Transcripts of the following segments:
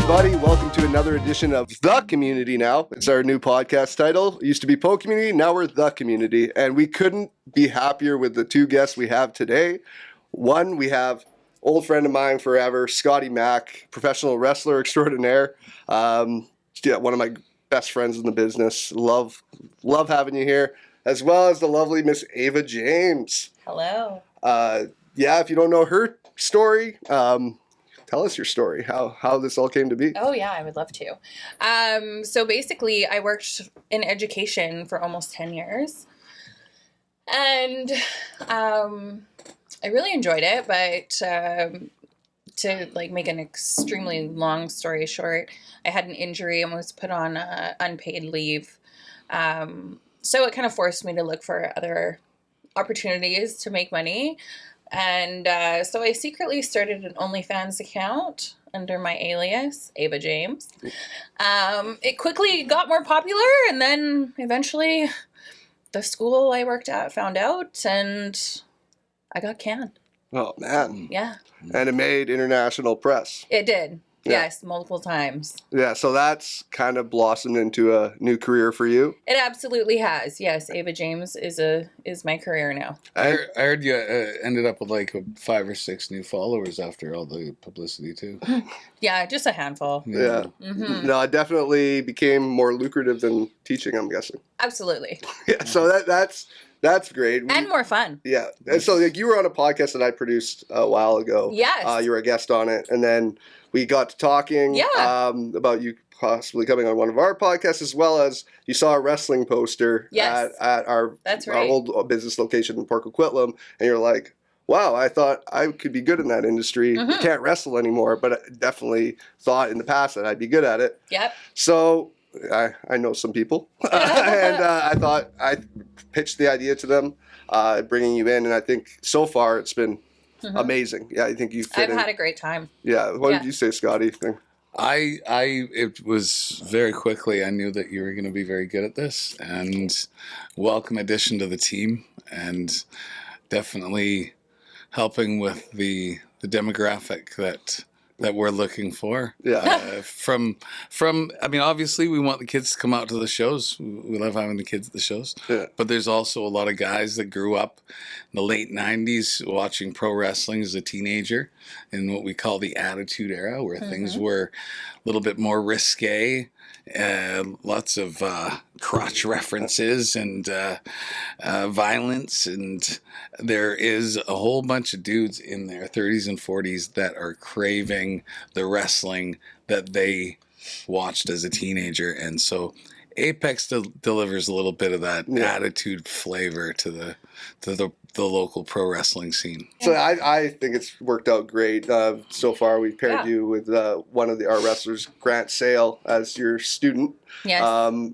everybody. Welcome to another edition of The Community now. It's our new podcast title. It used to be Po Community, now we're The Community. And we couldn't be happier with the two guests we have today. One, we have old friend of mine forever, Scotty Mac, professional wrestler extraordinaire. One of my best friends in the business. Love having you here. As well as the lovely Miss Ava James. Hello. If you don't know her story, tell us your story, how this all came to be. Oh, yeah, I would love to. So basically, I worked in education for almost 10 years. And I really enjoyed it, but to make an extremely long story short, I had an injury and was put on unpaid leave. So it kind of forced me to look for other opportunities to make money. And so I secretly started an OnlyFans account under my alias, Ava James. It quickly got more popular, and then eventually the school I worked at found out, and I got canned. Oh, man. Yeah. And it made international press. It did. Yeah. Yes, multiple times. Yeah, so that's kind of blossomed into a new career for you. It absolutely has. Yes, Ava James is my career now. I heard you ended up with like 5 or 6 new followers after all the publicity too. Yeah, just a handful. Yeah. Mm-hmm. No, it definitely became more lucrative than teaching, I'm guessing. Absolutely. Yeah, so that's great. And more fun. Yeah. And so you were on a podcast that I produced a while ago. Yes. You were a guest on it, and then we got to talking about you possibly coming on one of our podcasts, as well as you saw a wrestling poster at our old business location in Port Coquitlam, and you're like, wow, I thought I could be good in that industry. Mm-hmm. I can't wrestle anymore, but I definitely thought in the past that I'd be good at it. Yep. So I know some people, and I thought I pitched the idea to them, bringing you in, and I think so far it's been amazing. Yeah, I think you fit in. I've had a great time. Yeah. What did you say, Scotty? It was very quickly, I knew that you were going to be very good at this, and welcome addition to the team, and definitely helping with the demographic that we're looking for. Yeah. Obviously we want the kids to come out to the shows. We love having the kids at the shows. Yeah. But there's also a lot of guys that grew up in the late 90s watching pro wrestling as a teenager in what we call the Attitude Era, where things were a little bit more risque. Lots of crotch references and violence, and there is a whole bunch of dudes in their 30s and 40s that are craving the wrestling that they watched as a teenager, and so Apex delivers a little bit of that attitude flavor to the local pro wrestling scene. So I think it's worked out great. So far, we've paired you with one of our wrestlers, Grant Sale, as your student. Yes.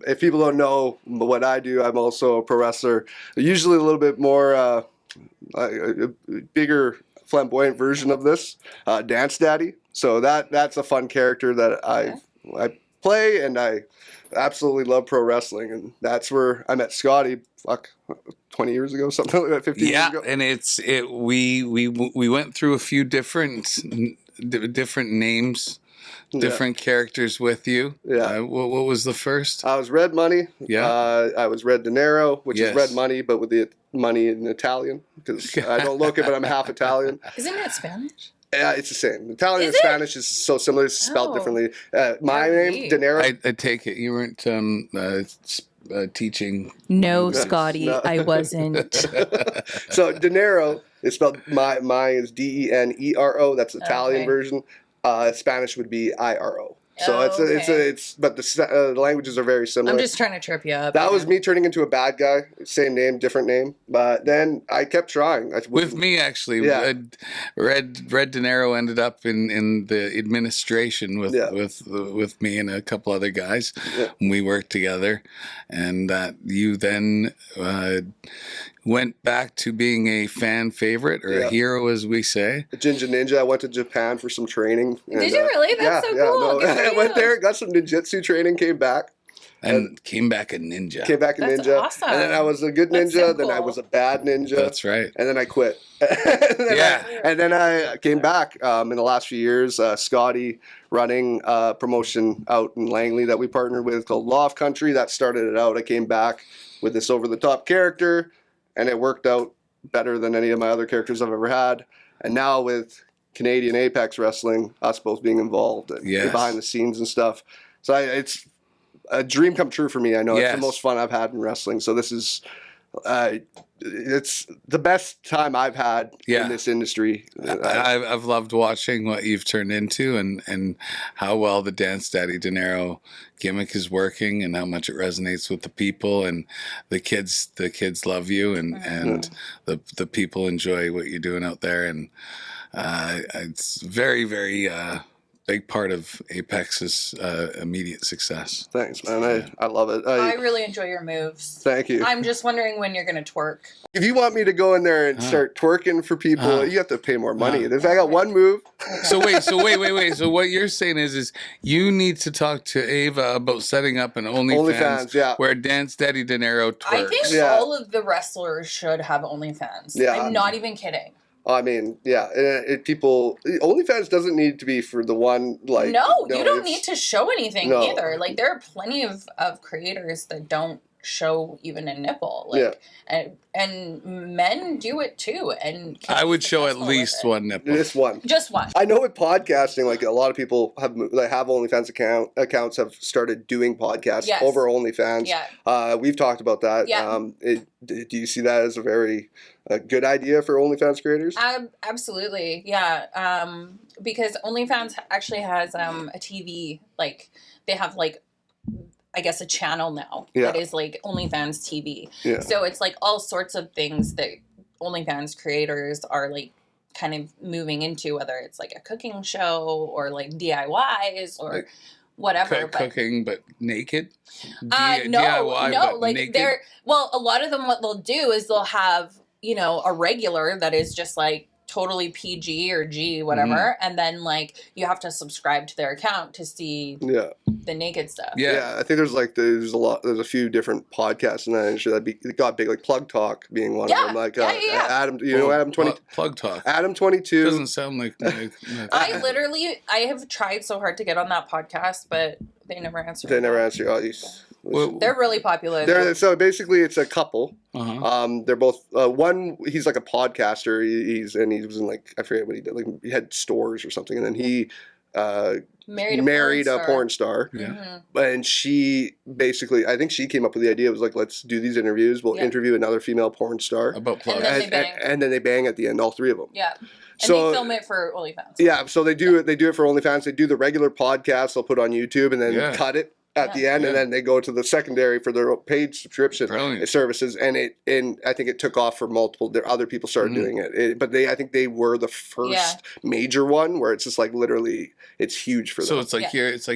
If people don't know what I do, I'm also a pro wrestler. Usually a little bit more, a bigger, flamboyant version of this, Dance Daddy. So that's a fun character that I play, and I absolutely love pro wrestling, and that's where I met Scotty. 20 years ago, something like that, 15 years ago. Yeah, and we went through a few different names, different characters with you. Yeah. What was the first? I was Red Money. Yeah. I was Red Dinero, which is red money, but with the money in Italian, because I don't look it, but I'm half Italian. Isn't it Spanish? Yeah, it's the same. Italian and Spanish is so similar. It's spelled differently. My name, Dinero. I take it you weren't teaching. No, Scotty, no. I wasn't. So Dinero is spelled. Mine is Denero. That's the Italian version. Spanish would be IRO. So it's but the languages are very similar. I'm just trying to trip you up. That was me turning into a bad guy. Same name, different name. But then I kept trying. With me, actually. Yeah. Red Dinero ended up in the administration with me and a couple other guys. Yeah. We worked together. And you then went back to being a fan favorite or a hero, as we say. A Ginger Ninja. I went to Japan for some training. And, did you really? That's so cool. No, I went there, got some ninjutsu training, came back. And came back a ninja. Came back a That's ninja. awesome. And then I was a good ninja. That's so Then I cool. was a bad ninja. That's right. And then I quit. And then I came back in the last few years. Scotty running a promotion out in Langley that we partnered with called Loft Country. That started it out. I came back with this over-the-top character, and it worked out better than any of my other characters I've ever had. And now with Canadian Apex Wrestling, us both being involved and behind the scenes and stuff. So it's a dream come true for me. I know it's the most fun I've had in wrestling. So this is, it's the best time I've had in this industry. I've loved watching what you've turned into and how well the Dance Daddy Dinero gimmick is working and how much it resonates with the people, and the kids love you, and the people enjoy what you're doing out there, and it's very, very big part of Apex's immediate success. Thanks, man. I love it. I really enjoy your moves. Thank you. I'm just wondering when you're going to twerk. If you want me to go in there and start twerking for people, you have to pay more money. If I got one move. So wait. So what you're saying is you need to talk to Ava about setting up an OnlyFans where Dance Daddy Dinero twerks. I think all of the wrestlers should have OnlyFans. Yeah. I'm not even kidding. I mean, people. OnlyFans doesn't need to be for the one, like... No, you don't need to show anything either. Like, there are plenty of creators that don't show even a nipple. Like, and men do it too. And I would show at least one nipple. Just one. Just one. I know with podcasting, like a lot of people have OnlyFans accounts have started doing podcasts over OnlyFans. Yeah. We've talked about that. Yeah. Do you see that as a very good idea for OnlyFans creators? Absolutely. Yeah. Because OnlyFans actually has a TV, like they have like, I guess a channel now that is like OnlyFans TV. Yeah. So it's like all sorts of things that OnlyFans creators are like kind of moving into, whether it's like a cooking show or like DIYs or like whatever. Cooking but naked? No, DIY but like naked? well, a lot of them, what they'll do is they'll have, you know, a regular that is just like totally PG or G, whatever, and then like you have to subscribe to their account to see the naked stuff. Yeah, I think there's a few different podcasts in that industry that got big, like Plug Talk being one of them. Like Adam, Adam 20 Plug Talk. Adam 22 doesn't sound like I have tried so hard to get on that podcast, but they never answer. They never answer. They're really popular. So basically, it's a couple. They're both one. He's like a podcaster. He was in like, I forget what he did. Like he had stores or something, and then he married a porn star. Yeah. And she basically, I think she came up with the idea. It was like, let's do these interviews. We'll interview another female porn star about plug, and then they bang at the end. All three of them. Yeah. And they film it for OnlyFans. Yeah. So they do it. They do it for OnlyFans. They do the regular podcast. They'll put on YouTube and then cut it at the end, and then they go to the secondary for their paid subscription services, and I think it took off for multiple. Other people started doing it, but I think they were the first major one where it's just like literally it's huge for them. So it's like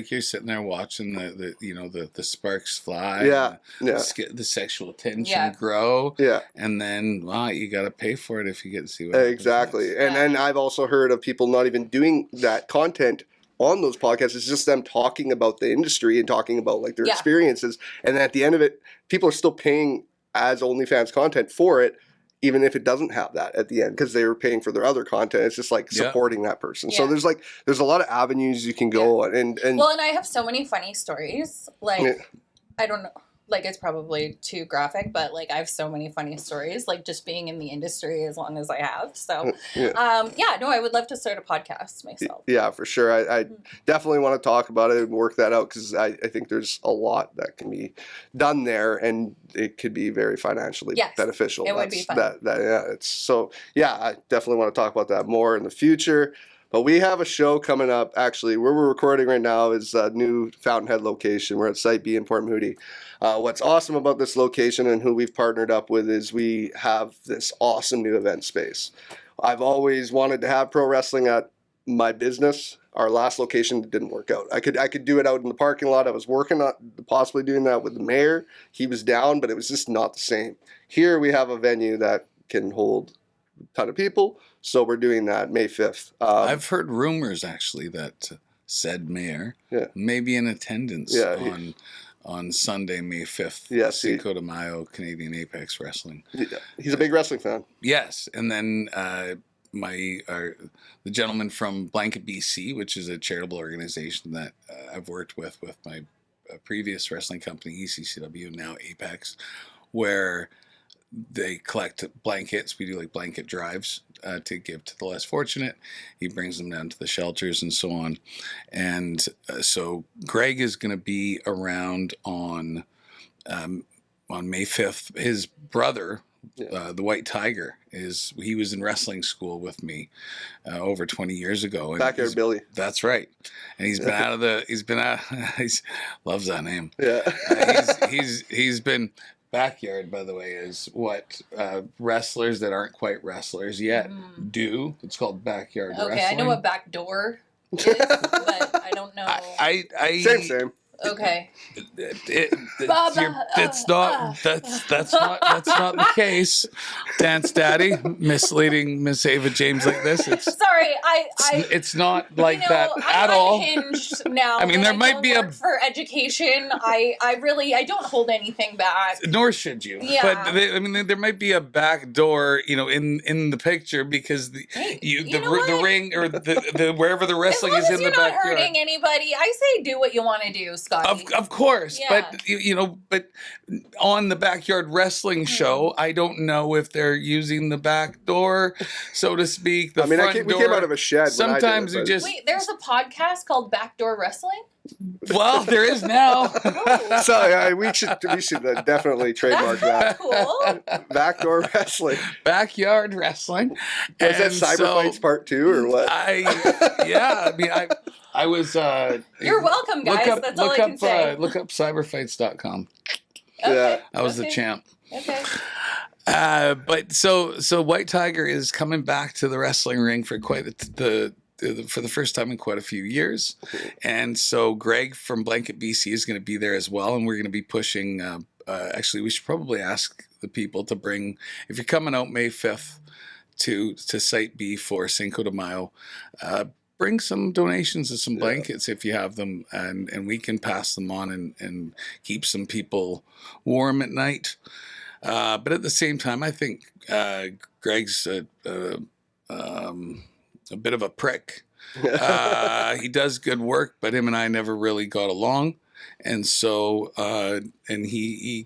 you're sitting there watching the sparks fly, the sexual tension grow, and then you got to pay for it if you get to see what exactly. And then I've also heard of people not even doing that content on those podcasts. It's just them talking about the industry and talking about like their experiences. And then at the end of it, people are still paying as OnlyFans content for it, even if it doesn't have that at the end, because they were paying for their other content. It's just like supporting that person. So there's a lot of avenues you can go on. And I have so many funny stories. Like, I don't know. Like, it's probably too graphic, but like I have so many funny stories, like just being in the industry as long as I have. So, I would love to start a podcast myself. Yeah, for sure. I definitely want to talk about it and work that out, because I think there's a lot that can be done there, and it could be very financially beneficial. It would be fun. I definitely want to talk about that more in the future. But we have a show coming up, actually, where we're recording right now is a new Fountainhead location. We're at Site B in Port Moody. What's awesome about this location and who we've partnered up with is we have this awesome new event space. I've always wanted to have pro wrestling at my business. Our last location didn't work out. I could do it out in the parking lot. I was working on possibly doing that with the mayor. He was down, but it was just not the same. Here we have a venue that can hold a ton of people. So we're doing that May 5th. I've heard rumors, actually, that said mayor may be in attendance on Sunday, May 5th. Yes, Cinco de Mayo, Canadian Apex Wrestling. He's a big wrestling fan. Yes, and then the gentleman from Blanket BC, which is a charitable organization that I've worked with my previous wrestling company, ECCW, now Apex, where they collect blankets. We do like blanket drives to give to the less fortunate. He brings them down to the shelters and so on. And so Greg is going to be around on May 5th. His brother, the White Tiger, he was in wrestling school with me over 20 years ago. And Backyard Billy. That's right. And he's been he loves that name. Yeah. He's been. Backyard, by the way, is what wrestlers that aren't quite wrestlers yet do. It's called backyard wrestling. Okay, I know what backdoor is, but I don't know. Same. Okay. That's not the case. Dance Daddy misleading Miss Ava James like this. Sorry, it's not like that I'm at all. Unhinged now. I mean, there might be for education. I don't hold anything back. Nor should you. Yeah. But there might be a back door, in the picture because the ring or the wherever the wrestling is in the backyard. You're not hurting anybody. I say do what you want to do, Scotty. Of course, yeah. but on the backyard wrestling show, I don't know if they're using the back door, so to speak. We came out of a shed. Sometimes when I did it, Wait, there's a podcast called Backdoor Wrestling? Well, there is now. Oh. So we should definitely trademark that. Cool. Backdoor wrestling. Backyard wrestling. Is that Cyber Fights Part 2 or what? I was. You're welcome, guys. That's all I can say. Look up cyberfights.com. Okay. Yeah. I was the champ. Okay. But so White Tiger is coming back to the wrestling ring for for the first time in quite a few years. And so Greg from Blanket BC is going to be there as well. And we're going to be pushing, actually, we should probably ask the people to bring, if you're coming out May 5th to Site B for Cinco de Mayo, bring some donations of some blankets if you have them, and we can pass them on and keep some people warm at night. But at the same time, I think Greg's a bit of a prick. He does good work, but him and I never really got along. And so, and he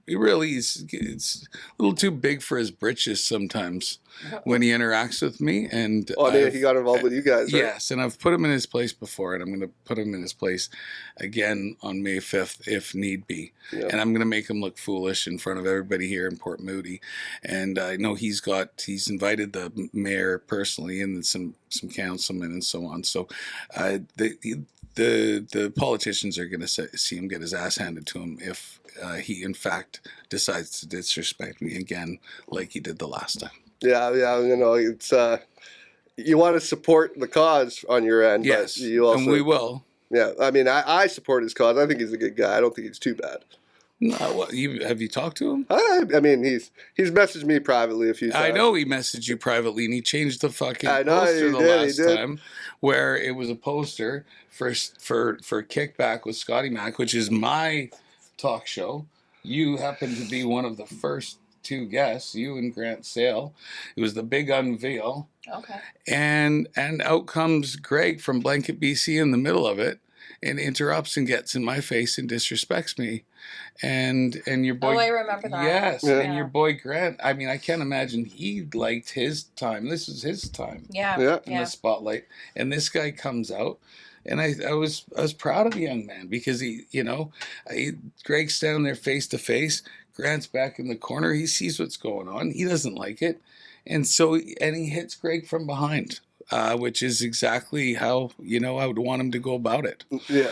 really it's a little too big for his britches sometimes when he interacts with me. And he got involved with you guys, right? Yes, and I've put him in his place before, and I'm going to put him in his place again on May 5th if need be. Yep. And I'm going to make him look foolish in front of everybody here in Port Moody. And I know he's invited the mayor personally and some councilmen and so on. So the politicians are going to see him get his ass handed to him if he in fact decides to disrespect me again like he did the last time. Yeah, it's you want to support the cause on your end, yes, but you also, and we will. Yeah, I mean, I support his cause. I think he's a good guy. I don't think he's too bad. No, have you talked to him? I mean, he's messaged me privately a few times. I know he messaged you privately, and he changed the fucking poster the last time, where it was a poster for Kickback with Scotty Mac, which is my talk show. You happen to be one of the first two guests, you and Grant Sale. It was the big unveil. Okay. And out comes Greg from Blanket BC in the middle of it and interrupts and gets in my face and disrespects me. And your boy... Oh, I remember that. Yes, yeah. And your boy Grant, I mean, I can't imagine he liked his time. This is his time. Yeah. In the spotlight. And this guy comes out. And I was proud of the young man because Greg's standing there face to face. Grant's back in the corner. He sees what's going on. He doesn't like it. And he hits Greg from behind, which is exactly how, I would want him to go about it. Yeah.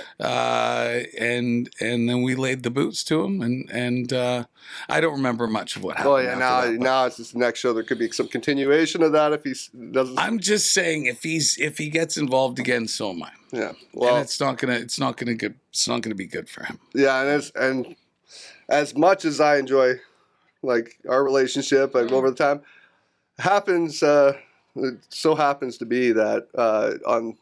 And then we laid the boots to him, and I don't remember much of what happened. Well, yeah, now it's just the next show. There could be some continuation of that if he doesn't. I'm just saying if he gets involved again, so am I. Yeah. Well, and it's not gonna be good for him. Yeah, and as much as I enjoy, like, our relationship and over the time, it so happens to be that on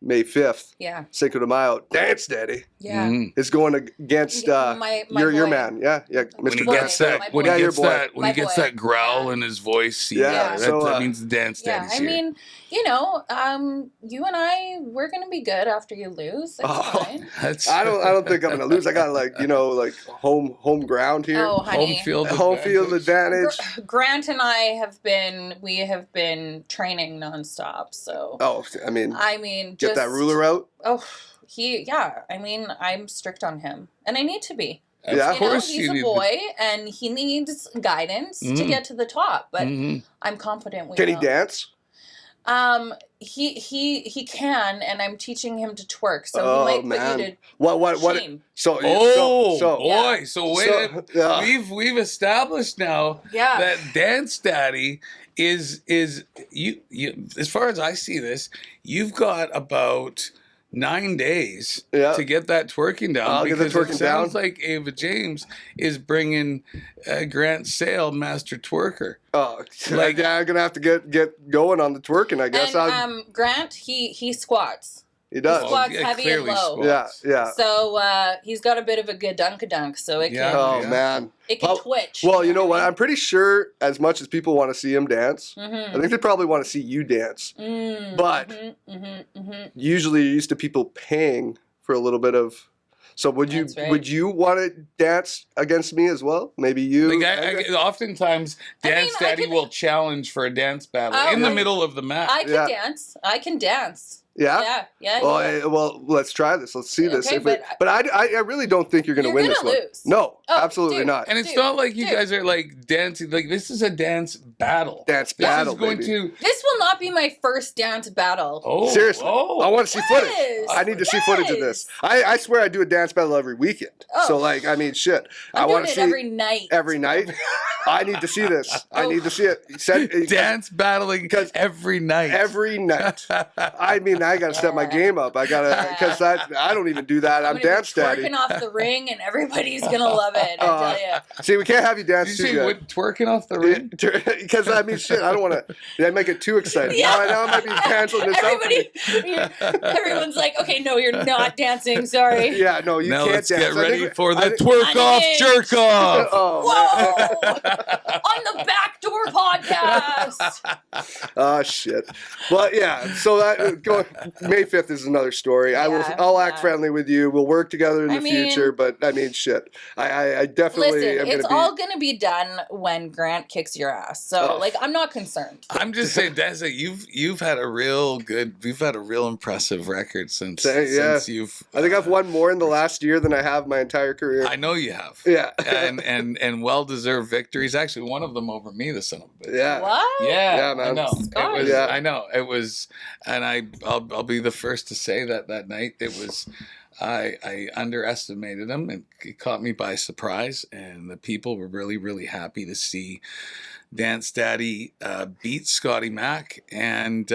May 5th, Yeah. Cinco de Mayo, Dance Daddy Yeah. is going against My your boy. man. Yeah, When he Mr. gets boy. that, My when boy. he Yeah, gets your boy. that, when My he gets boy. that growl Yeah. in his voice, Yeah, so, that means the dance Yeah, daddy's I here. mean, you and I, we're gonna be good after you lose. It's fine. That's I don't think I'm gonna lose. I got like home ground here. Oh, honey. home field Home field advantage. Grant and I have been training nonstop. So Oh, I mean, get get that ruler out. Oh, I'm strict on him, and I need to be. Of Yeah. course He's a need boy, and he needs guidance to get to the top. But I'm confident we Can he will. dance? He can, and I'm teaching him to twerk. So Oh, he might man. put you What? to shame. So boy! So wait, So, we've established now Yeah. that dance daddy is you. As far as I see this, you've got about 9 days Yeah. to get that twerking down. I'll get the because twerking it sounds down. like Ava James is bringing Grant Sale master twerker. Oh, I'm gonna have to get going on the twerking. I guess. And Grant, he squats. He does. Squats heavy and clearly low. Yeah. So he's got a bit of a good dunk, so it Yeah. can Oh man. it can twitch. Well, you know what? I I'm pretty sure as much as people want to see him dance, mean? I think they probably want to see you dance. But usually you're used to people paying for a little bit of. So would That's right. you want to dance against me as well? Maybe you. Like oftentimes, Dance I Daddy could- will challenge for a dance battle Oh, in the I- middle of the match. I can dance. I can dance. Yeah. Yeah. Well, let's try this. Let's see this. Okay, But I really don't think you're going to You're win gonna this one. lose. No, Oh, absolutely dude. not. And it's Dude, not like you dude. guys are like dancing. Like this is a dance battle. Dance This battle, is going baby. to. This will not be my first dance battle. Oh, Seriously, Oh, I want to see footage. Yes, I need to see footage of this. I swear I do a dance battle every weekend. Oh. So like, I mean, shit. I I'm want doing to it see every night. every night. I need to see this. I need to see it. dance battling Because every night. every night. I mean, I got to step my game up. I got to because I don't even do that. I'm gonna be dance daddy. twerking off the ring, and everybody's gonna love it. I tell you. See, we can't have you Did dance you too say good. what, twerking off the ring? Because I mean, shit. I don't want to make it too exciting. Yeah. Now I might be canceling this out. For me. Everyone's like, okay, no, you're not dancing. Sorry. Yeah, no, you Now can't let's dance. get I ready think- for I the think- twerk off, Honey. jerk off. Oh, man. Whoa! On the Backdoor Podcast. Oh shit. But yeah, so May 5th is another story. I'll act friendly with you. We'll work together in the future, but I mean shit. I definitely Listen, am it's gonna all gonna be done when Grant kicks your ass. So I'm not concerned. I'm just saying, Deza, you've had a real impressive record since you've. I think I've won more in the last year than I have my entire career. I know you have. Yeah. and well deserved victories. Actually, one of them over me, the son of a bitch. Yeah. What? Yeah, man. I know. Scotty. It was. Yeah. I know it was, and I'll be the first to say that night it was. I underestimated him, and it caught me by surprise. And the people were really, really happy to see Dance Daddy beat Scotty Mac. And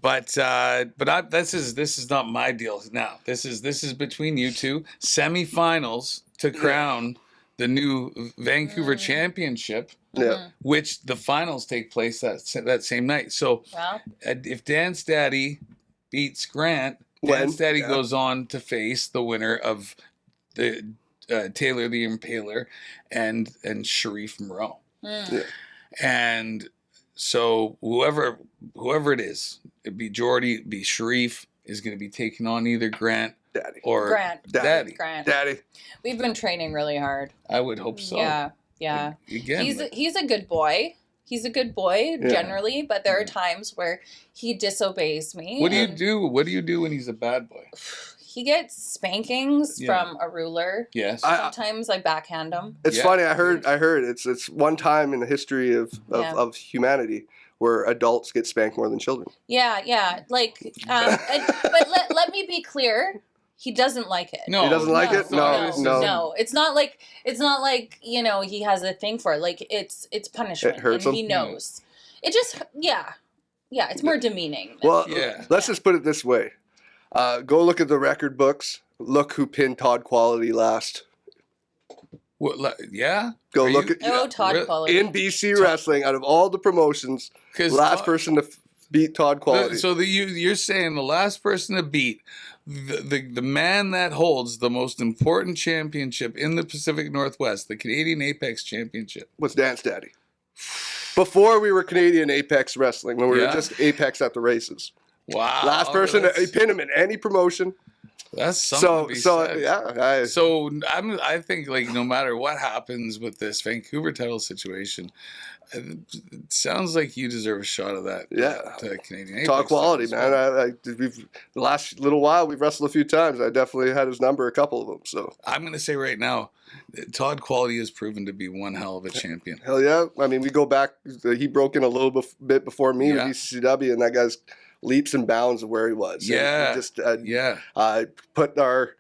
this is not my deal now. This is between you two. Semifinals to crown the new Vancouver Championship. Yeah. Which the finals take place that same night. So if Dance Daddy beats Grant, Dance Daddy goes on to face the winner of the Taylor the Impaler and Sharif Moreau. Yeah. And so whoever it is, it'd be Jordy, it'd be Sharif, is going to be taking on either Grant Daddy. or Grant. Daddy. Grant. Daddy. We've been training really hard. I would hope so. Yeah. Again, He's a good boy. He's a good boy generally, but there are times where he disobeys me. what do you do? What do you do when he's a bad boy? He gets spankings from a ruler. Yes. Sometimes I backhand him. It's funny. I heard it's one time in the history of humanity where adults get spanked more than children. Yeah. Like, but let me be clear. He doesn't like it. No, He doesn't like it? No. No. It's not like he has a thing for it. Like it's punishment. It hurts and him? he knows. It just it's more demeaning. Well, Yeah. let's just put it this way. Go look at the record books. Look who pinned Todd Quality last. Yeah. Go Are look you- at Todd really? Quality. in BC wrestling. Out of all the promotions, 'Cause last Todd- person to beat Todd Quality. So you're saying the last person to beat the man that holds the most important championship in the Pacific Northwest, the Canadian Apex Championship, was Dance Daddy. Before we were Canadian Apex Wrestling, when we were Yeah. just Apex at the races. Wow. Last person to pin him in any promotion. That's something to be said. Yeah. So I think like no matter what happens with this Vancouver title situation, it sounds like you deserve a shot of that. Yeah. Canadian Apex Todd Quality, title as man. well. We've the last little while we've wrestled a few times. I definitely had his number, a couple of them. So I'm gonna say right now, Todd Quality has proven to be one hell of a champion. hell yeah. I mean, we go back. He broke in a little bit before me Yeah. with ECW, and that guy's leaps and bounds of where he was. Yeah. And just Yeah. put our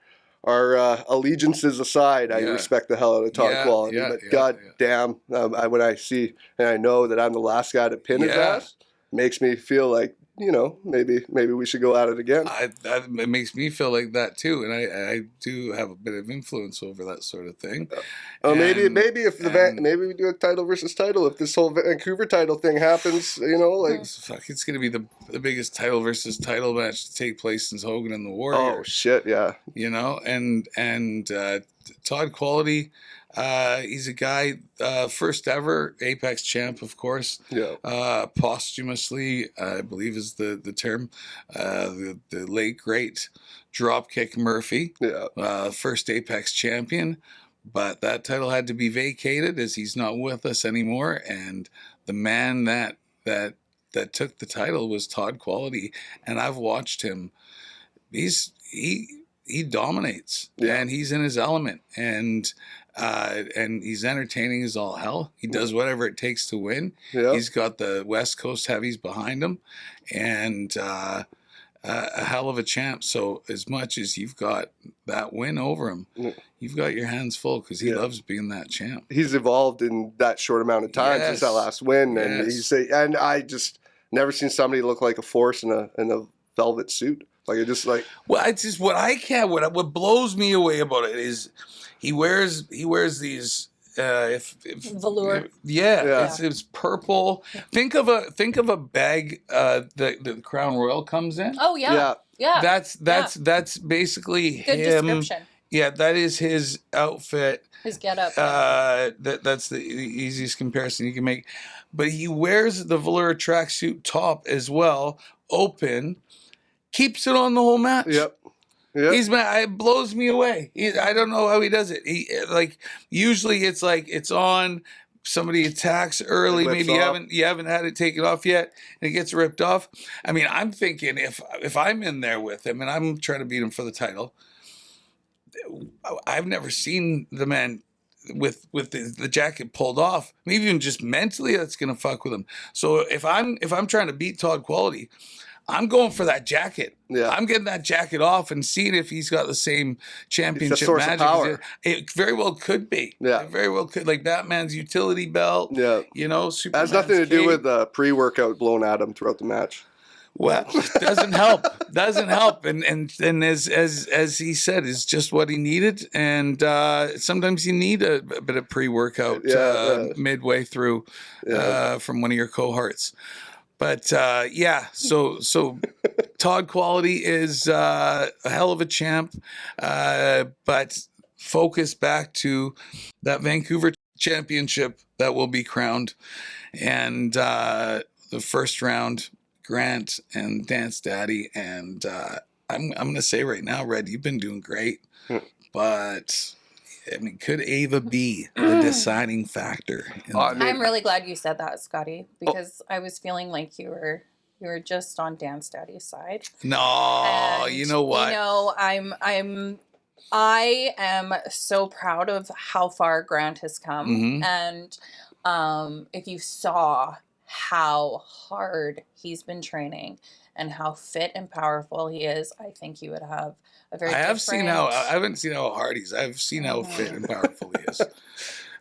allegiances aside, I Yeah. respect the hell out of Todd Yeah, Quality. yeah, but yeah, god yeah. damn, when I see and I know that I'm the last guy to pin his Yeah. ass, makes me feel like, maybe we should go at it again. It makes me feel like that too, and I do have a bit of influence over that sort of thing. Maybe And- if maybe we do a title versus title if this whole Vancouver title thing happens. It's gonna be the biggest title versus title match to take place since Hogan and the Warrior. Oh shit, yeah. And Todd Quality, he's a guy, first ever Apex champ, of course. Yeah. Posthumously, I believe is the term. The late great Dropkick Murphy, Yeah. first Apex champion, but that title had to be vacated as he's not with us anymore. And the man that took the title was Todd Quality, and I've watched him. He dominates, Yeah. and he's in his element, and he's entertaining as all hell. He does whatever it takes to win. Yeah. He's got the West Coast heavies behind him, and a hell of a champ. So as much as you've got that win over him, Yeah. you've got your hands full because he Yeah. loves being that champ. He's evolved in that short amount of time since that Yes. last win, and Yes. and I just never seen somebody look like a force in a velvet suit. Like it just like Well, it's just what blows me away about it is he wears these Velour. Yeah. it's purple. Think of a bag that the Crown Royal comes in. Oh yeah. Yeah. That's basically Good him. description. Yeah, that is his outfit. His getup. That's the easiest comparison you can make. But he wears the velour tracksuit top as well, open, keeps it on the whole match. Yep. Yep. It blows me away. I don't know how he does it. Usually it's like it's on. Somebody attacks early. It whips Maybe off. you haven't had it taken off yet, and it gets ripped off. I mean, I'm thinking if I'm in there with him and I'm trying to beat him for the title, I've never seen the man with the jacket pulled off. Maybe even just mentally, that's gonna fuck with him. So if I'm trying to beat Todd Quality, I'm going for that jacket. Yeah. I'm getting that jacket off and seeing if he's got the same championship source of magic. power. It very well could be. Yeah. It very well could. Like Batman's utility belt. Yeah. Superman's It has nothing to do cape. with pre-workout blown at him throughout the match. Well, doesn't help. Doesn't help. And as he said, is just what he needed. And sometimes you need a bit of pre-workout midway through from one of your cohorts. But so Todd Quality is a hell of a champ. But focus back to that Vancouver championship that will be crowned, and the first round, Grant and Dance Daddy. And I'm going to say right now, Red, you've been doing great, but I mean, could Ava be the deciding factor? I'm really glad you said that, Scotty, because I was feeling like you were just on Dance Daddy's side. No, And, you know what? I am so proud of how far Grant has come, Mhm. and if you saw how hard he's been training and how fit and powerful he is, I think you would have a very. I have seen how different- I haven't seen how hard he is. I've seen how fit and powerful he is.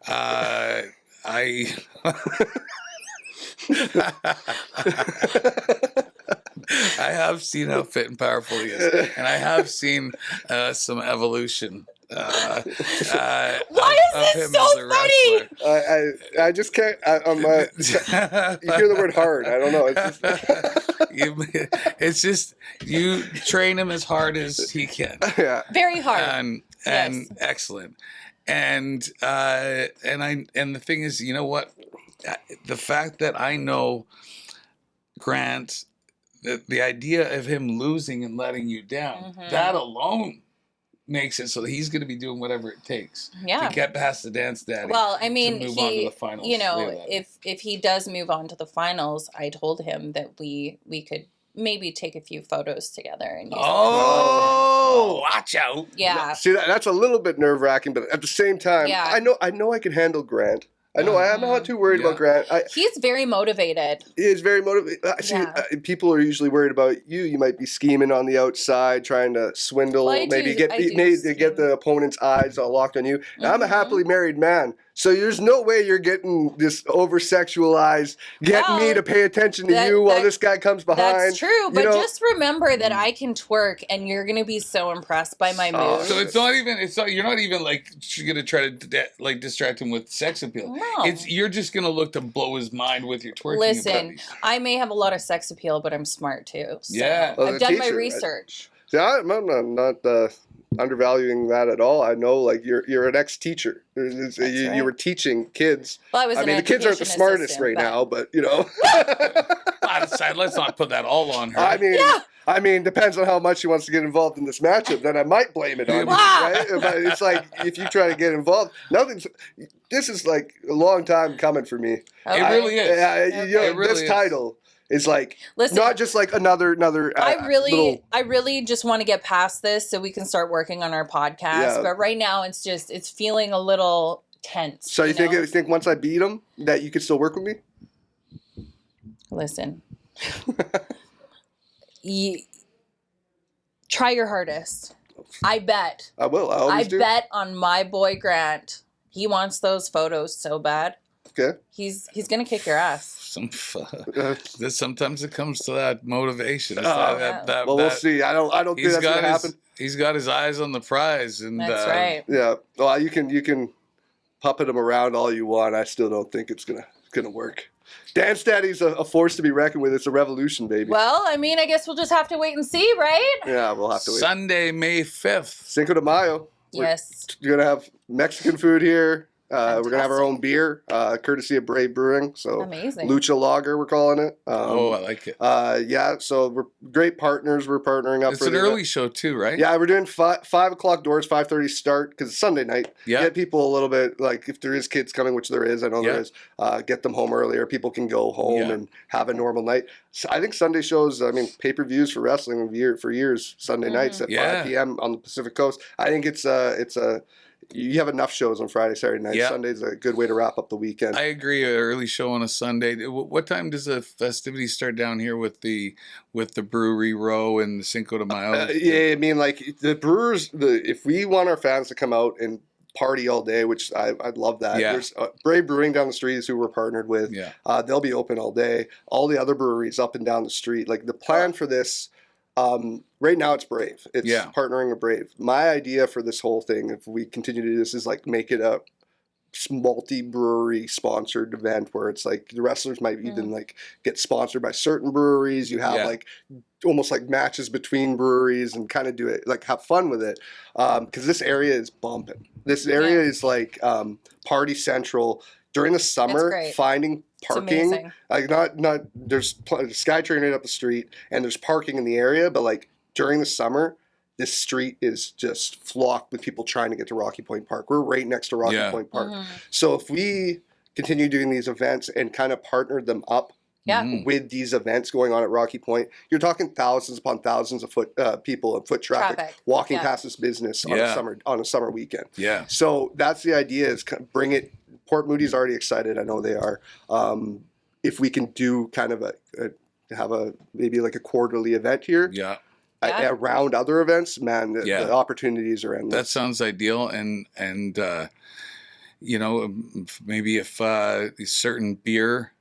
I have seen how fit and powerful he is, and I have seen some evolution Why is of this him so as a funny? wrestler. I just can't. You hear the word hard. I don't know. It's just you train him as hard as he can. Yeah. Very hard. And Yes. excellent. And the thing is, you know what? The fact that I know Grant, the idea of him losing and letting you down, that alone makes it so that he's going to be doing whatever it takes Yeah. to get past the Dance Daddy. Well, I mean, to move on to the finals. you know, later. if he does move on to the finals, I told him that we could maybe take a few photos together and use Oh, watch out! yeah. See, that's a little bit nerve wracking, but at the same time, Yeah. I know I can handle Grant. I know I'm not too worried about Grant. He's very motivated. He is very motivated. People are usually worried about you. You might be scheming on the outside, trying to swindle, Well, maybe get scheme. the opponent's eyes all locked on you. And I'm a happily married man, so there's no way you're getting this over sexualized, getting me to pay attention to you while this guy comes behind. That's true, but you know? just remember that I can twerk, and you're gonna be so impressed by my moves. So you're not even like gonna try to distract him with sex appeal. No. You're just gonna look to blow his mind with your twerking. Listen, abilities. I may have a lot of sex appeal, but I'm smart too. So Yeah. Well, I've the done my teacher, right? research. See, I'm not undervaluing that at all. I know, like you're an ex-teacher. You were teaching kids. Well, I was. I mean, the kids aren't the smartest right now, but you know. Let's not put that all on her. I mean, depends on how much she wants to get involved in this matchup. Then I might blame it on you, right? But it's like if you try to get involved, this is like a long time coming for me. Okay. It really is. You know, this title is like not just like another. I really just want to get past this so we can start working on our podcast. Yeah. But right now, it's feeling a little tense. So you think once I beat him that you could still work with me? Listen. Try your hardest. I bet. I will. I always do. bet on my boy Grant. He wants those photos so bad. Okay. He's gonna kick your ass. Sometimes it comes to that motivation. Well, we'll see. I don't think that's gonna happen. He's got his eyes on the prize, and That's right. Yeah. Well, you can puppet him around all you want. I still don't think it's gonna work. Dance Daddy's a force to be reckoned with. It's a revolution, baby. Well, I mean, I guess we'll just have to wait and see, right? Yeah, we'll have to wait. Sunday, May 5th. Cinco de Mayo. Yes. You're gonna have Mexican food here. We're gonna have our own beer, courtesy of Brave Brewing. So amazing. Lucha Lager, we're calling it. I like it. Yeah. So we're great partners. We're partnering up. It's an early show too, right? Yeah, we're doing 5:00 doors, 5:30 start because it's Sunday night. Yeah. Get people a little bit like if there is kids coming, which there is, I know there is. Get them home earlier. People can go home and have a normal night. So I think Sunday shows. I mean, pay-per-views for wrestling for years. Sunday nights at 5 p.m. on the Pacific Coast. I think it's a. You have enough shows on Friday, Saturday night. Sunday's a good way to wrap up the weekend. I agree. An early show on a Sunday. What time does the festivities start down here with the Brewery Row and the Cinco de Mayo? I mean, like the brewers. If we want our fans to come out and party all day, which I'd love that. Yeah. There's Brave Brewing down the street is who we're partnered with. Yeah. They'll be open all day. All the other breweries up and down the street. Like the plan for this. Right now it's Brave. It's partnering with Brave. My idea for this whole thing, if we continue to do this, is like make it a multi-brewery sponsored event where it's like the wrestlers might even like get sponsored by certain breweries. You have like almost like matches between breweries and kind of do it, like have fun with it. Because this area is bumping. This area is like party central. During the summer, finding parking, like not there's SkyTrain right up the street and there's parking in the area, but like during the summer, this street is just flocked with people trying to get to Rocky Point Park. We're right next to Rocky Point Park. So if we continue doing these events and kind of partner them up with these events going on at Rocky Point, you're talking thousands upon thousands of people and foot traffic walking past this business on a summer weekend. Yeah. So that's the idea, is bring it. Port Moody's already excited. I know they are. If we can do kind of have maybe like a quarterly event here. Yeah. Around other events, man, the opportunities are endless. That sounds ideal, and you know, maybe if certain beer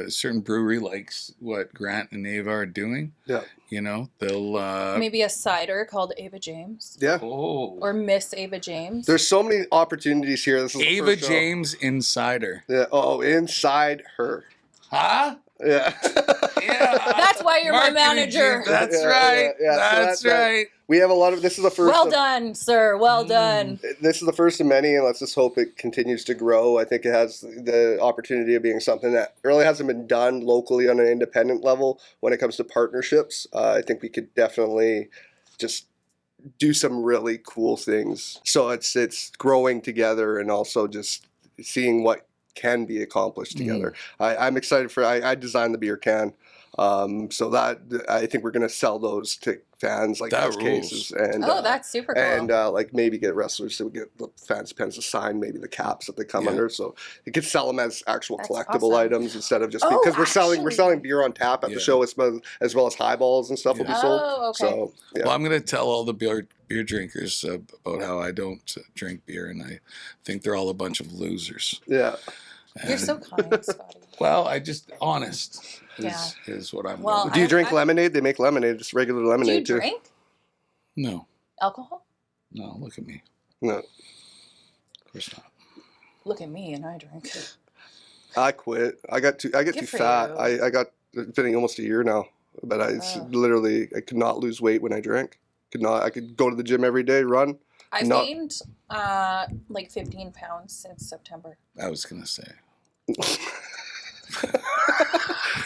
certain brewery likes what Grant and Ava are doing, you know, they'll maybe a cider called Ava James. Yeah. Oh. Or Miss Ava James. There's so many opportunities here. This is the Ava first show. James Insider. Yeah. Oh, inside her. Huh? Yeah. Yeah. That's why you're my Marketing manager. genius. That's Yeah, right. yeah. That's So right. We have a lot of. This is the first. Well done, sir. Well done. This is the first of many, and let's just hope it continues to grow. I think it has the opportunity of being something that really hasn't been done locally on an independent level when it comes to partnerships. I think we could definitely just do some really cool things. So it's growing together and also just seeing what can be accomplished together. I'm excited for. I designed the beer can. So that I think we're gonna sell those to fans like That those cases, and That's super cool. and like maybe get wrestlers to get the fans pens to sign maybe the caps that they come under, so you could sell them as actual That's collectible awesome. items instead of just Oh, because we're selling actually. beer on tap at the show as well as highballs and stuff will be sold. Oh, okay. So yeah. Well, I'm going to tell all the beer drinkers about how I don't drink beer, and I think they're all a bunch of losers. Yeah. You're so kind, Scotty. Well, I just honest Yeah. is what I'm. Well, Do you drink I- lemonade? They make lemonade, just regular Do you lemonade too. drink No, alcohol? no. Look at me. No, Of course not. Look at me and I drink. I quit. I get too Good for fat. you. I got it's been almost a year now, but it's literally I could not lose weight when I drank. I could go to the gym every day, run. I've Not- gained like 15 pounds since September. I was going to say.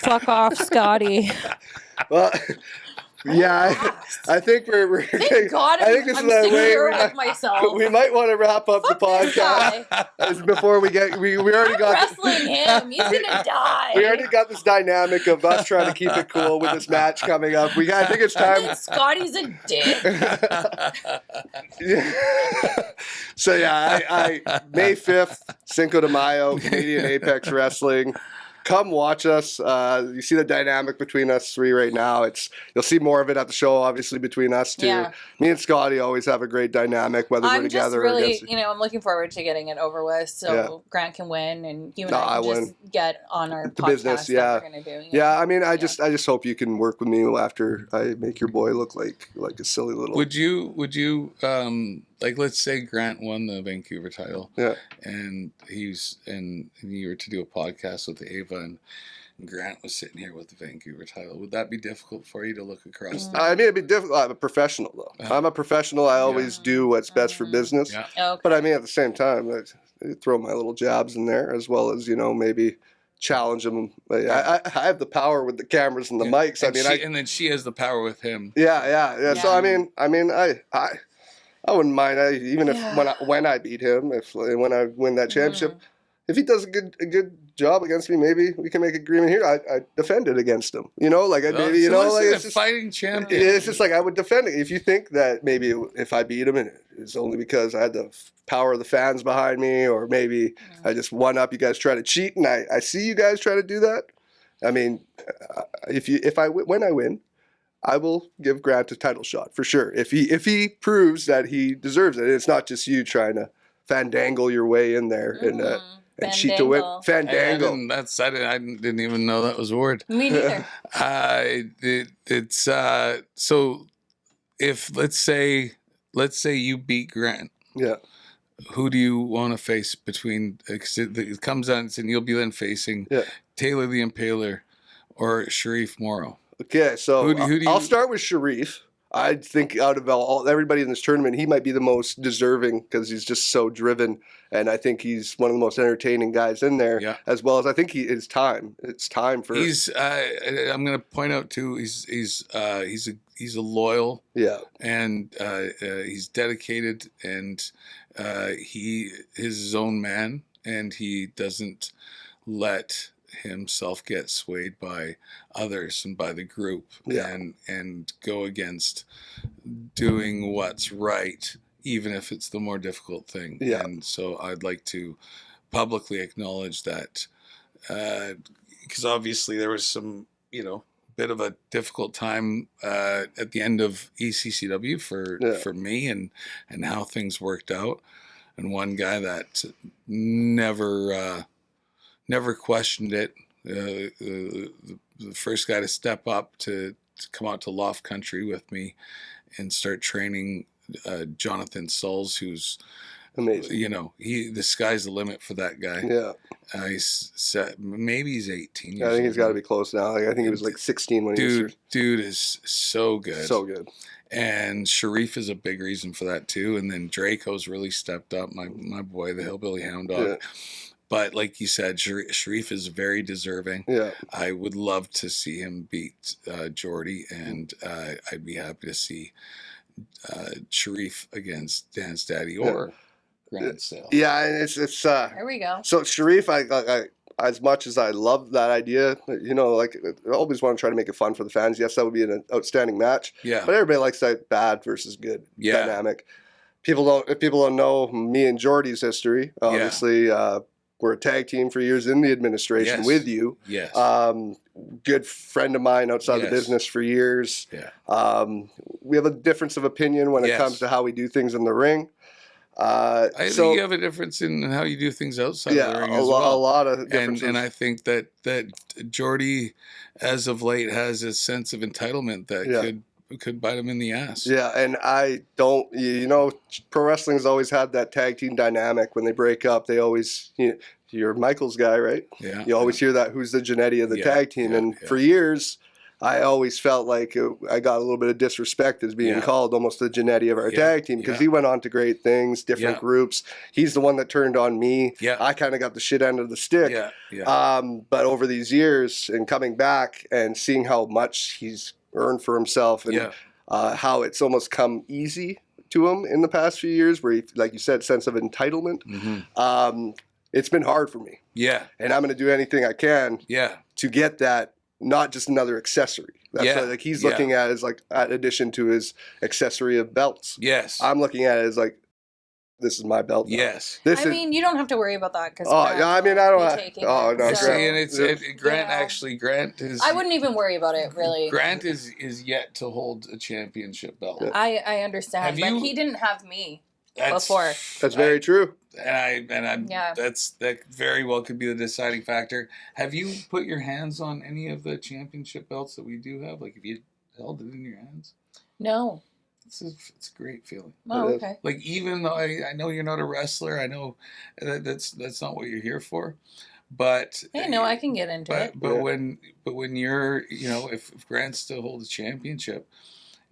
Fuck off, Scotty. Well, yeah, I think we're Thank God I think this I'm is a way secure we with might, myself. we might want to wrap up Fuck the this podcast guy. as before we get we already I'm got wrestling him. He's gonna die. we already got this dynamic of us trying to keep it cool with this match coming up. I think it's And time. then Scotty's a dick. Yeah. So yeah, I May 5th, Cinco de Mayo, Canadian Apex Wrestling. Come watch us. You see the dynamic between us three right now. You'll see more of it at the show, obviously, between us two. Yeah. Me and Scotty always have a great dynamic, whether we're I'm just together or really, against. I'm looking forward to getting it over with so Grant can win and you and No, I I can just win. get on our The podcast business, that yeah. we're gonna do. you know? Yeah, I mean, I just hope you can work with me after I make your boy look like a silly little. Would you like, let's say Grant won the Vancouver title, and and you were to do a podcast with Ava and Grant was sitting here with the Vancouver title. Would that be difficult for you to look across? I mean, it'd be difficult. I'm a professional, though. I'm a professional. I always do what's best for business. Yeah. Okay. But I mean, at the same time, I throw my little jabs in there as well as maybe challenge them. I have the power with the cameras and the mics. And then she has the power with him. Yeah. So I wouldn't mind. Even if when I beat him, when I win that championship, if he does a good job against me, maybe we can make an agreement here. I defend it against him. It's just fighting champion. it's just like I would defend it. If you think that maybe if I beat him, and it's only because I had the power of the fans behind me, or maybe I just won up. You guys try to cheat, and I see you guys try to do that. I mean, when I win, I will give Grant a title shot for sure. If he proves that he deserves it, it's not just you trying to fandangle your way in there and cheat to win. Fandangle. I didn't even know that was a word. Me neither. So if let's say you beat Grant. Yeah. Who do you want to face between? It comes out and you'll be then facing Taylor the Impaler or Sharif Morrow. Okay, so Who do you- I'll start with Sharif. I think out of everybody in this tournament, he might be the most deserving because he's just so driven, and I think he's one of the most entertaining guys in there. Yeah. As well as I think it's time. It's time for. He's. I'm going to point out too. He's a loyal. Yeah. And he's dedicated, and he is his own man, and he doesn't let himself get swayed by others and by the group, and go against doing what's right, even if it's the more difficult thing. Yeah. And so I'd like to publicly acknowledge that, because obviously there was some, bit of a difficult time at the end of ECCW for me and how things worked out. And one guy that never questioned it the first guy to step up to come out to Loft Country with me and start training Jonathan Souls, who's Amazing. you know, the sky's the limit for that guy. Yeah. Maybe he's 18 years I think old he's got to now. be close now. I think he was like 16 when he was Dude is so good. so good. And Sharif is a big reason for that too. And then Draco's really stepped up, my boy, the Hillbilly Hound Dog. Yeah. But like you said, Sharif is very deserving. Yeah. I would love to see him beat Jordy, and I'd be happy to see Sharif against Dance Daddy or Grant Sale. Yeah, and it's There we go. so Sharif, I as much as I love that idea, you know, like I always want to try to make it fun for the fans. Yes, that would be an outstanding match. Yeah. But everybody likes that bad versus good dynamic. If people don't know me and Jordy's history, obviously we're a tag team for years in the administration with you. Yes. Good friend of mine outside the business for years. Yeah. We have a difference of opinion when it comes to how we do things in the ring. I think you have a difference in how you do things outside of the ring as well. A lot of differences. And I think that Jordy, as of late, has a sense of entitlement that could bite him in the ass. Yeah, and I don't, you know, pro wrestling's always had that tag team dynamic. When they break up, they always, you're Michael's guy, right? Yeah. You always hear that, who's the Genetti of the tag team. And for years, I always felt like I got a little bit of disrespect as being called almost the Genetti of our tag team, because he went on to great things, different groups. He's the one that turned on me. Yeah. I kind of got the shit end of the stick. Yeah. Yeah. But over these years and coming back and seeing how much he's earned for himself and how it's almost come easy to him in the past few years, where he, like you said, sense of entitlement. Mm-hmm. It's been hard for me. Yeah. And I'm going to do anything I can to get that. Not just another accessory. That's what, like he's looking at as like in addition to his accessory of belts. Yes. I'm looking at it as like, this is my belt now. Yes. I mean, you don't have to worry about that because. Oh yeah, I mean I don't. No, so, and Grant is. I wouldn't even worry about it really. Grant is yet to hold a championship belt. I understand, but he didn't have me before. That's very true. That very well could be the deciding factor. Have you put your hands on any of the championship belts that we do have? Like, have you held it in your hands? No. It's a great feeling. Oh, okay. Like, even though I know you're not a wrestler, I know that's not what you're here for. But hey, no, I can get into it. But when you're, if Grant's still holds a championship,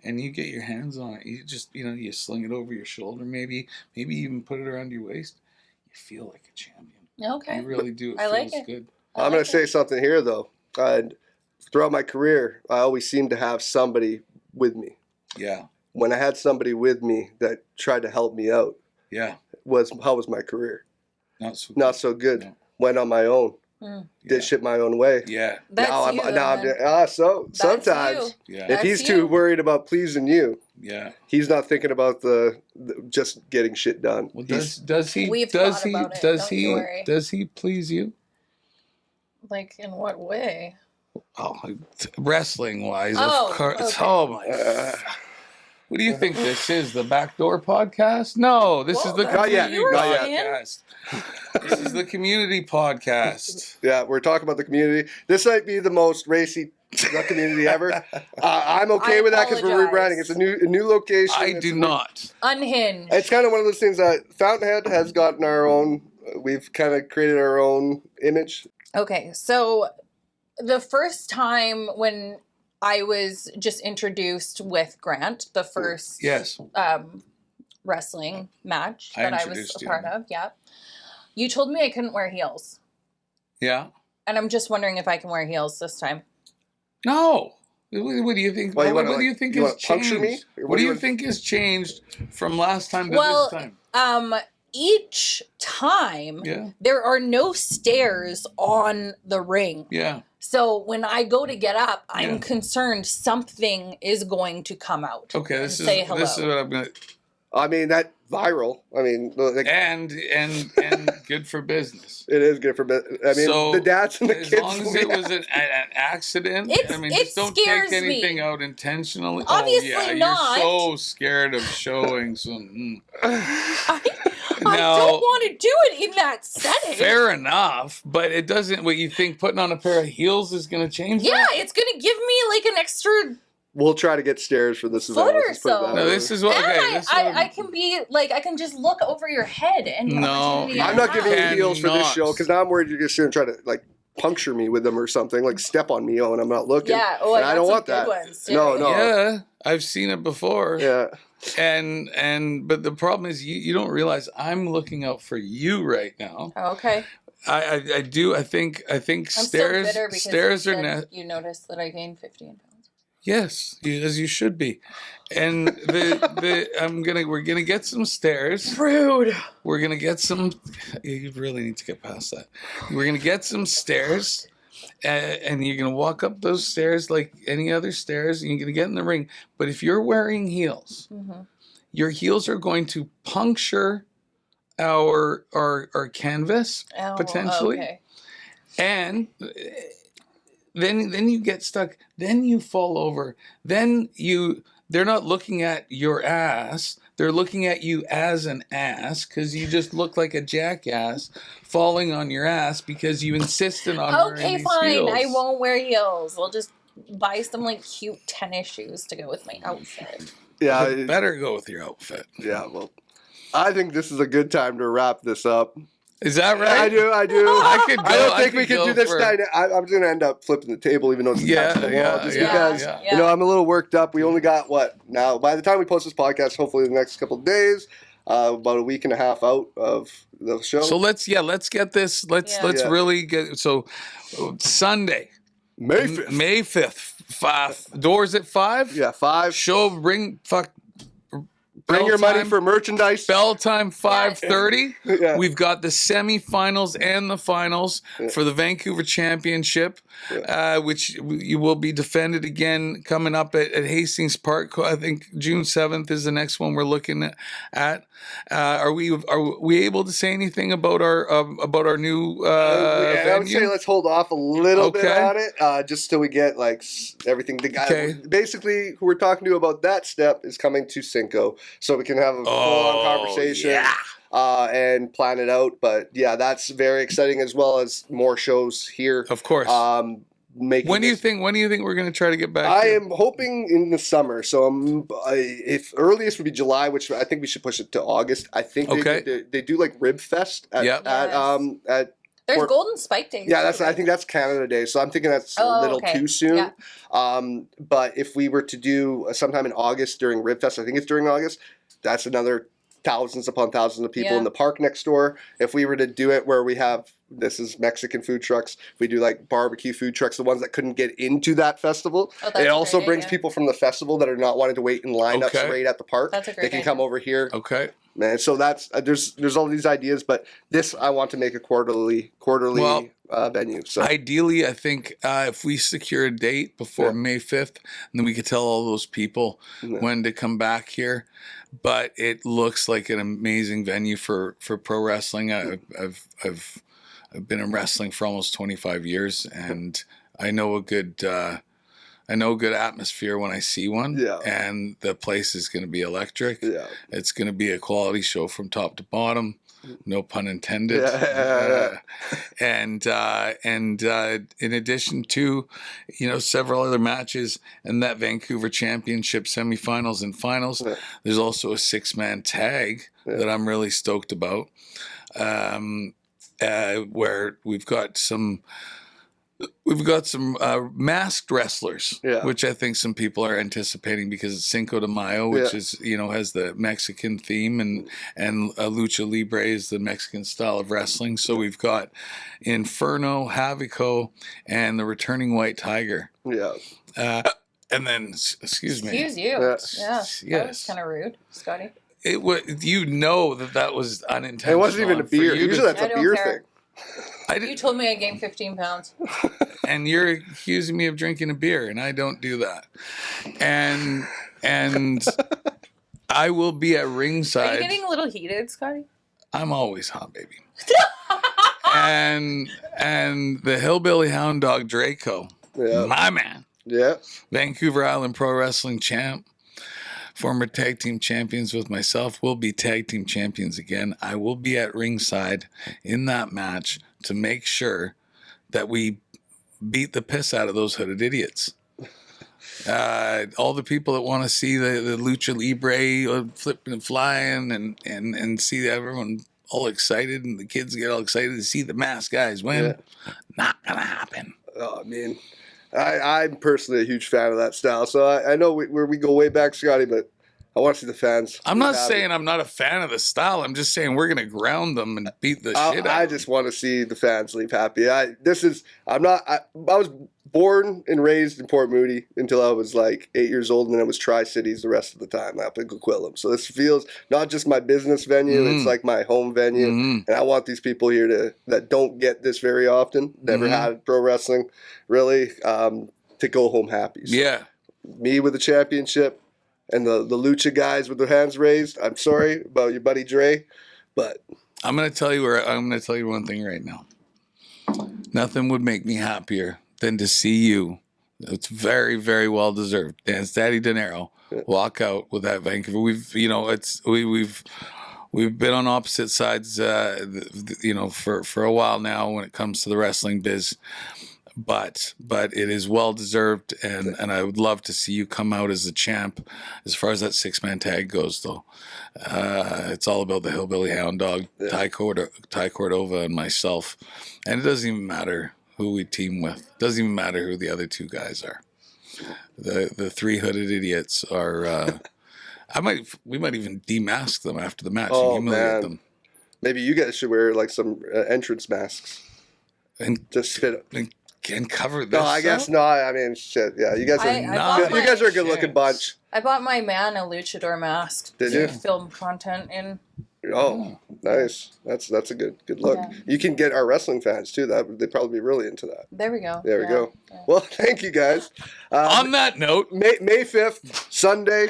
and you get your hands on it, you just, you sling it over your shoulder, maybe even put it around your waist. You feel like a champion. Okay. You really do. It feels like it. good. I'm going to say something here, though. Throughout my career, I always seemed to have somebody with me. Yeah. When I had somebody with me that tried to help me out, how was my career? Not so good. No. Went on my own. Did shit my own way. Yeah. Sometimes if he's too worried about pleasing you, he's not thinking about the just getting shit done. Well, does he please you? Like in what way? Oh, wrestling wise, of course. Okay. Oh my. What do you think this is? The Backdoor Podcast? No, this is the Community Podcast. This is the Community Podcast. Yeah, we're talking about the community. This might be the most racy community ever. I'm okay with that because we're rebranding. It's a new location. I do not. Unhinged. It's kind of one of those things that Fountainhead has gotten our own. We've kind of created our own image. Okay, so the first time when I was just introduced with Grant, the first wrestling match that I was a part of. Yeah. You told me I couldn't wear heels. Yeah. And I'm just wondering if I can wear heels this time. No. What do you think? Well, what do you think has changed? What do you think has changed from last time to this time? Each time there are no stairs on the ring. Yeah. So when I go to get up, I'm concerned something is going to come out. Okay, this is what I'm gonna. I mean, that viral. I mean, and good for business. It is good for business. I mean, so the dads and the kids. As long as it was an accident, just don't take anything out intentionally. Obviously not. You're so scared of showing some. I don't want to do it in that setting. Fair enough, but it doesn't. What you think putting on a pair of heels is going to change? Yeah, that? it's going to give me like an extra We'll try to get stairs for this foot event. or so. No, this is what. And Okay, this is what I can be like, I can just look over your head and the No, opportunity I'm I not have. giving you heels for this Cannot. show because now I'm worried you're going to try to like puncture me with them or something, like step on me when I'm not looking. Yeah, and I don't want good that. ones, too. No. Yeah, I've seen it before. Yeah. But the problem is you don't realize I'm looking out for you right now. Oh, okay. I do. I think I'm stairs still bitter because stairs you are said you noticed that I gained 15 pounds. Yes, as you should be. And we're gonna get some stairs. Rude. We're gonna get some. You really need to get past that. We're gonna get some stairs, and you're gonna walk up those stairs like any other stairs. And you're gonna get in the ring. But if you're wearing heels, your heels are going to puncture our canvas potentially, Okay. and then you get stuck. Then you fall over. They're not looking at your ass. They're looking at you as an ass because you just look like a jackass falling on your ass because you insisted on wearing Okay, these fine. heels. I won't wear heels. I'll just buy some like cute tennis shoes to go with my outfit. Yeah. You better go with your outfit. Yeah. Well, I think this is a good time to wrap this up. Is that right? I do. I could go. I don't think we could can go do this for- time. I'm going to end up flipping the table, even though it's attached to the wall, just because you know I'm a little worked up. We only got what now? By the time we post this podcast, hopefully the next couple of days, about a week and a half out of the show. So let's get this. Let's really get. So Sunday, May 5th. May 5th. Doors at 5. Yeah, 5. Show Bring your money time. for merchandise. Bell time 5:30. Yeah. We've got the semifinals and the finals for the Vancouver Championship, which you will be defended again coming up at Hastings Park. I think June 7th is the next one we're looking at. Are we able to say anything about our new venue? I would say let's hold off a little bit on it, just till we get like everything. The guy, basically, who we're talking to about that step is coming to Cinco, so we can have a full-on conversation and plan it out. But yeah, that's very exciting, as well as more shows here. Of course. When do you think we're going to try to get back? I am hoping in the summer. So if earliest would be July, which I think we should push it to August. I think they do like Rib Fest at There's Golden Spike Days. Yeah, I think that's Canada Day. So I'm thinking that's a little too soon. Yeah. But if we were to do sometime in August during Rib Fest, I think it's during August. That's another thousands upon thousands of people in the park next door. If we were to do it where we have, this is Mexican food trucks, we do like barbecue food trucks, the ones that couldn't get into that festival. It also brings people from the festival that are not wanting to wait in line up straight at the park. That's a great They can come over here. Okay. Man, so that's there's all these ideas, but this I want to make a quarterly venue. So ideally, I think if we secure a date before May 5th, then we could tell all those people when to come back here. But it looks like an amazing venue for pro wrestling. I've been in wrestling for almost 25 years, and I know a good atmosphere when I see one. Yeah. And the place is going to be electric. Yeah. It's going to be a quality show from top to bottom. No pun intended. And in addition to, several other matches and that Vancouver Championship semifinals and finals, there's also a 6-man tag that I'm really stoked about, where we've got some masked wrestlers, which I think some people are anticipating because it's Cinco de Mayo, which is, has the Mexican theme, and Lucha Libre is the Mexican style of wrestling. So we've got Inferno, Havico, and the returning White Tiger. Yeah. And then, excuse me. Excuse you. That was kind of rude, Scotty. It was, that was unintentional. It wasn't even a beer. Usually that's a beer thing. You told me I gained 15 pounds. And you're accusing me of drinking a beer, and I don't do that. And I will be at ringside. Are you getting a little heated, Scotty? I'm always hot, baby. and the hillbilly hound dog Draco, my man. Yeah. Vancouver Island Pro Wrestling champ. former tag team champions with myself, will be tag team champions again. I will be at ringside in that match to make sure that we beat the piss out of those hooded idiots. All the people that want to see the Lucha Libre flipping and flying and see everyone all excited, and the kids get all excited to see the masked guys win. Not gonna happen. Oh, I mean, I'm personally a huge fan of that style. So I know we go way back, Scotty, but I want to see the fans. I'm not saying I'm not a fan of the style. I'm just saying we're gonna ground them and beat the shit out of them. I just want to see the fans leave happy. I was born and raised in Port Moody until I was like 8 years old, and then I was Tri-Cities the rest of the time up in Coquitlam. So this feels not just my business venue, it's like my home venue. And I want these people here that don't get this very often, never had pro wrestling, really, to go home happy. So Yeah. me with the championship and the Lucha guys with their hands raised. I'm sorry about your buddy Dre, but I'm gonna tell you one thing right now. Nothing would make me happier than to see you. It's very, very well deserved. Dance Daddy De Niro walk out with that Vancouver. We've been on opposite sides, for a while now when it comes to the wrestling biz. But it is well deserved, and I would love to see you come out as a champ. As far as that 6-man tag goes, though, it's all about the Hillbilly Hound Dog, Ty Cordova, and myself. And it doesn't even matter who we team with. It doesn't even matter who the other two guys are. The 3 hooded idiots are. We might even demask them after the match and humiliate them. Maybe you guys should wear like some entrance masks And just spit. And cover this. No, I guess not. I mean, shit. Yeah, you guys are a good-looking bunch. I bought my man a luchador mask to film content in. Oh, nice. That's a good look. Yeah. You can get our wrestling fans too. They'd probably be really into that. There we go. There we go. Yeah. Well, thank you guys. On that note, May 5th, Sunday,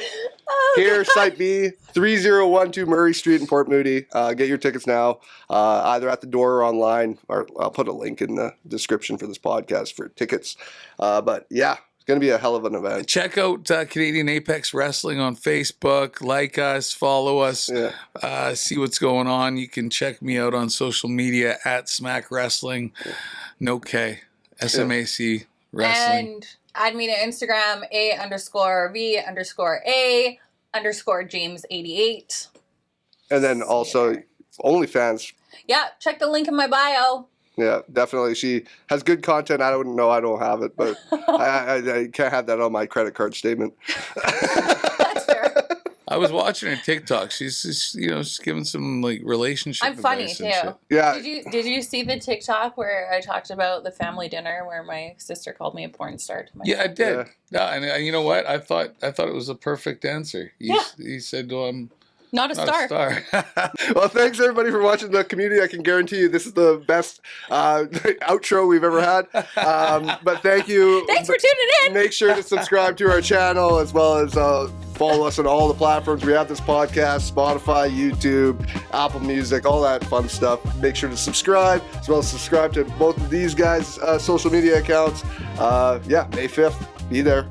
here, Site B, 3012 Murray Street in Port Moody. Get your tickets now, either at the door or online, or I'll put a link in the description for this podcast for tickets. But yeah, it's going to be a hell of an event. check out Canadian Apex Wrestling on Facebook. Like us, follow us, see what's going on. You can check me out on social media at Smack Wrestling, no K, SMAC Wrestling. And add me to Instagram, A_V_A_James88. And then also OnlyFans. Yeah, check the link in my bio. Yeah, definitely. She has good content. I don't know. I don't have it, but I can't have that on my credit card statement. That's fair. I was watching her TikTok. She's giving some like relationship. I'm funny advice too. and shit. Yeah. Did you see the TikTok where I talked about the family dinner where my sister called me a porn star to my Yeah, I son? did. Yeah. No, and you know what? I thought it was a perfect answer. He said, "Well, I'm Not a star. Well, thanks everybody for watching the community. I can guarantee you this is the best outro we've ever had. But thank you. Thanks for tuning in. Make sure to subscribe to our channel as well as follow us on all the platforms. We have this podcast, Spotify, YouTube, Apple Music, all that fun stuff. Make sure to subscribe as well as subscribe to both of these guys' social media accounts. May 5th, be there.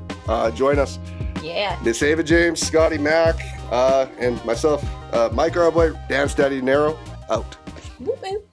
Join us. Yeah. Miss Ava James, Scotty Mac, and myself, Mike Arboit, Dance Daddy De Niro, out. Whoop, whoop.